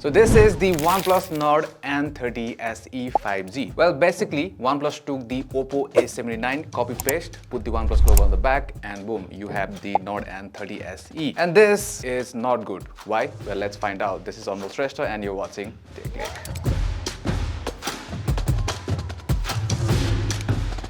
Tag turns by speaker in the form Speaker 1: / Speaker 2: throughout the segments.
Speaker 1: So this is the OnePlus Nord N30 SE 5G. Well, basically, OnePlus took the Oppo A79, copy-paste, put the OnePlus logo on the back, and boom, you have the Nord N30 SE. And this is not good. Why? Well, let's find out. This is OnePlus Resta and you're watching TechLekh.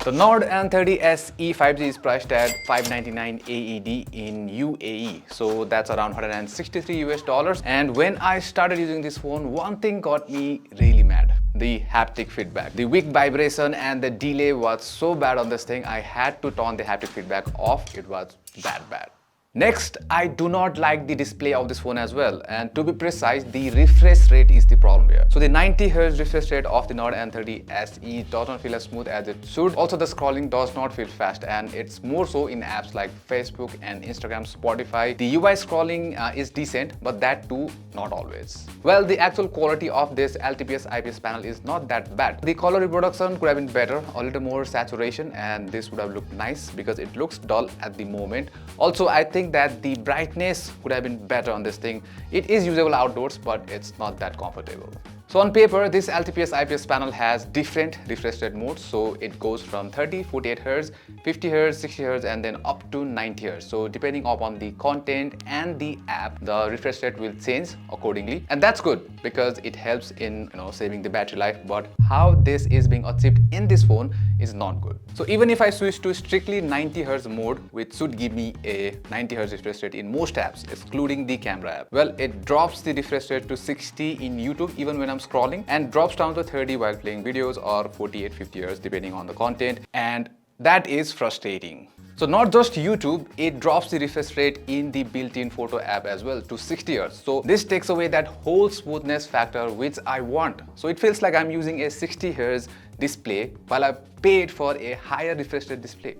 Speaker 1: The Nord N30 SE 5G is priced at $599 AED in UAE, so that's around $163 US. And when I started using this phone, one thing got me really mad: the haptic feedback. The weak vibration and the delay was so bad on this thing, I had to turn the haptic feedback off. It was that bad. Next, I do not like the display of this phone as well, and to be precise, the refresh rate is the problem here. So the 90Hz refresh rate of the Nord N30 SE does not feel as smooth as it should. Also, the scrolling does not feel fast, and it's more so in apps like Facebook and Instagram, Spotify. The UI scrolling is decent, but that too, not always. Well, the actual quality of this LTPS IPS panel is not that bad. The color reproduction could have been better, a little more saturation, and this would have looked nice because it looks dull at the moment. Also, I think that the brightness could have been better on this thing. It is usable outdoors, but it's not that comfortable. So on paper, this LTPS IPS panel has different refresh rate modes. So it goes from 30, 48 Hz, 50 Hz, 60 Hz, and then up to 90 Hz. So depending upon the content and the app, the refresh rate will change accordingly. And that's good because it helps in saving the battery life. But how this is being achieved in this phone is not good. So even if I switch to strictly 90 Hz mode, which should give me a 90 Hz refresh rate in most apps, excluding the camera app, well, it drops the refresh rate to 60 in YouTube even when I'm scrolling, and drops down to 30 while playing videos, or 48, 50 Hz depending on the content, and that is frustrating. So not just YouTube, it drops the refresh rate in the built-in photo app as well to 60 Hz. So this takes away that whole smoothness factor which I want. So it feels like I'm using a 60 Hz display while I paid for a higher refresh rate display.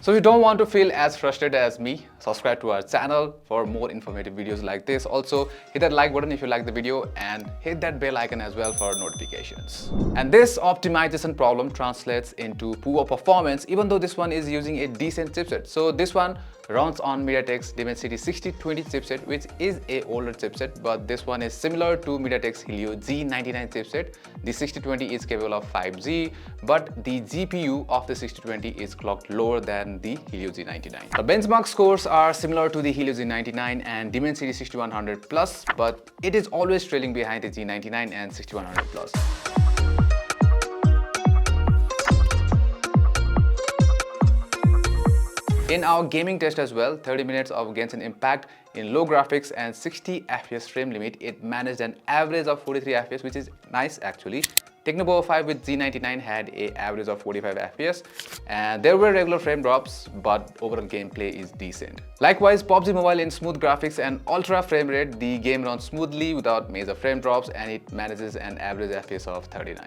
Speaker 1: So if you don't want to feel as frustrated as me, subscribe to our channel for more informative videos like this. Also, hit that like button if you like the video and hit that bell icon as well for notifications. And this optimization problem translates into poor performance, even though this one is using a decent chipset. So this one runs on MediaTek's Dimensity 6020 chipset, which is a older chipset, but this one is similar to MediaTek's Helio G99 chipset. The 6020 is capable of 5G, but the GPU of the 6020 is clocked lower than the Helio G99. The benchmark scores are similar to the Helio G99 and Dimensity 6100 Plus, but it is always trailing behind the G99 and 6100 Plus. In our gaming test as well, 30 minutes of Genshin Impact in low graphics and 60 FPS frame limit, it managed an average of 43 FPS, which is nice actually. Tecno 5 with G99 had an average of 45 FPS, and there were regular frame drops, but overall gameplay is decent. Likewise, PUBG Mobile in smooth graphics and ultra frame rate, the game runs smoothly without major frame drops, and it manages an average FPS of 39.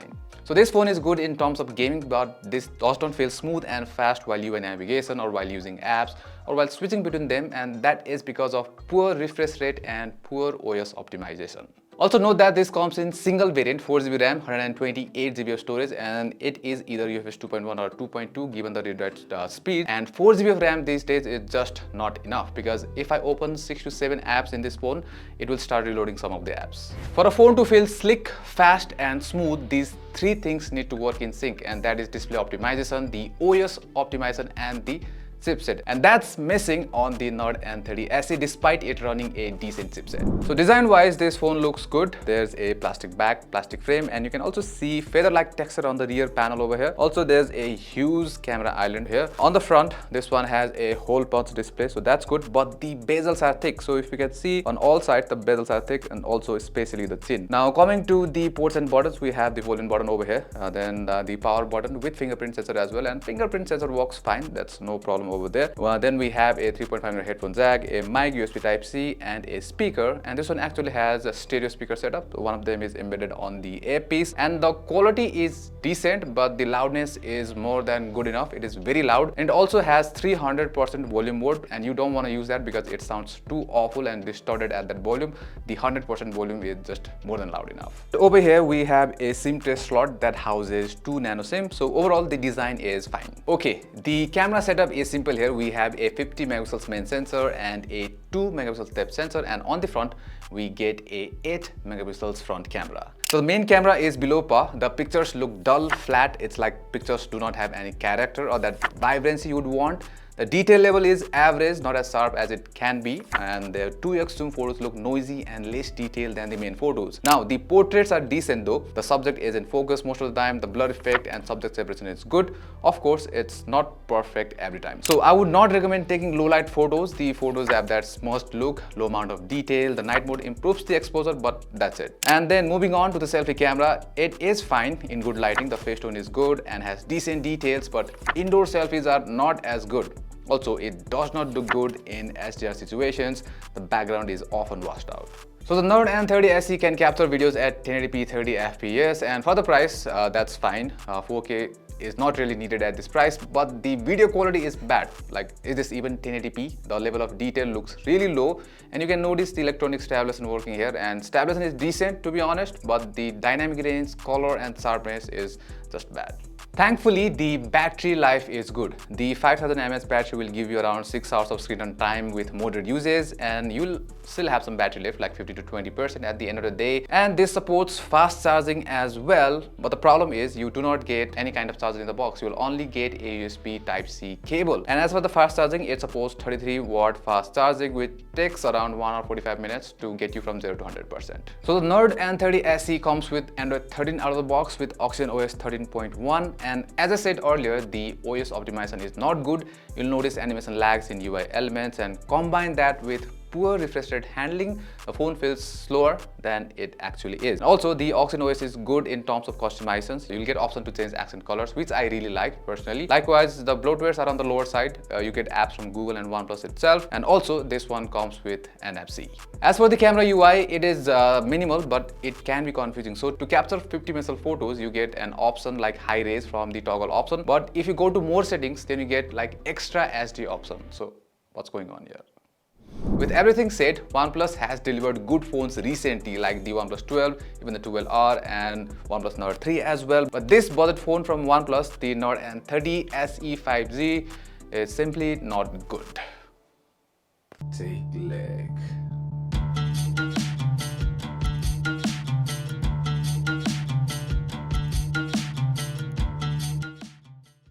Speaker 1: So this phone is good in terms of gaming, but this does not feel smooth and fast while using navigation or while using apps or while switching between them, and that is because of poor refresh rate and poor OS optimization. Also note that this comes in single variant, 4GB RAM, 128GB of storage, and it is either UFS 2.1 or 2.2 given the read-write speed. And 4GB of RAM these days is just not enough, because if I open 6 to 7 apps in this phone, it will start reloading some of the apps. For a phone to feel slick, fast and smooth, these three things need to work in sync, and that is display optimization, the OS optimization and the chipset, and that's missing on the Nord N30 SE despite it running a decent chipset. So design wise, this phone looks good. There's a plastic back, plastic frame, and you can also see feather-like texture on the rear panel over here. Also, there's a huge camera island here. On the front, this one has a hole punch display, so that's good, but the bezels are thick. So if you can see on all sides, the bezels are thick, and also especially the chin. Now coming to the ports and buttons, we have the volume button over here, then the power button with fingerprint sensor as well, and fingerprint sensor works fine. That's no problem over there. Then we have a 3.5mm headphone jack, a mic, USB Type-C, and a speaker. And this one actually has a stereo speaker setup. One of them is embedded on the earpiece, and the quality is decent, but the loudness is more than good enough. It is very loud, and also has 300% volume mode, and you don't want to use that because it sounds too awful and distorted at that volume. The 100% volume is just more than loud enough. Over here we have a SIM tray slot that houses 2 nano SIM. So overall the design is fine. Okay, the camera setup is simple here. We have a 50 megapixels main sensor and a 2 megapixels depth sensor, and on the front we get a 8 megapixels front camera. So the main camera is below par. The pictures look dull, flat. It's like pictures do not have any character or that vibrancy you would want. The detail level is average, not as sharp as it can be, and the 2x zoom photos look noisy and less detailed than the main photos. Now, the portraits are decent though. The subject is in focus most of the time, the blur effect and subject separation is good. Of course, it's not perfect every time. So I would not recommend taking low light photos. The photos have that smudged look, low amount of detail. The night mode improves the exposure, but that's it. And then moving on to the selfie camera, it is fine in good lighting. The face tone is good and has decent details, but indoor selfies are not as good. Also, it does not look good in SDR situations. The background is often washed out. So the Nord N30 SE can capture videos at 1080p 30 FPS, and for the price, that's fine. 4K is not really needed at this price, but the video quality is bad. Like, is this even 1080p? The level of detail looks really low, and you can notice the electronic stabilization working here, and stabilization is decent to be honest, but the dynamic range, color and sharpness is just bad. Thankfully, the battery life is good. The 5000 mAh battery will give you around 6 hours of screen on time with moderate usage, and you'll still have some battery left, like 50 to 20% at the end of the day. And this supports fast charging as well, but the problem is you do not get any kind of charger in the box. You will only get a USB Type-C cable. And as for the fast charging, it supports 33-watt fast charging, which takes around 1 hour 45 minutes to get you from 0 to 100%. So the Nord N30 SE comes with Android 13 out of the box with Oxygen OS 13.1. And as I said earlier, the OS optimization is not good. You'll notice animation lags in UI elements, and combine that with poor refresh rate handling, the phone feels slower than it actually is. Also, the Oxygen OS is good in terms of customizations. You'll get option to change accent colors, which I really like personally. Likewise, the bloatwares are on the lower side. You get apps from Google and OnePlus itself, and also this one comes with NFC. As for the camera UI, it is minimal, but it can be confusing. So to capture 50 megapixel photos, you get an option like high res from the toggle option, but if you go to more settings, then you get like extra SD option. So what's going on here? With everything said, OnePlus has delivered good phones recently, like the OnePlus 12, even the 12R and OnePlus Nord 3 as well. But this budget phone from OnePlus, the Nord N30 SE 5G, is simply not good. TechLekh.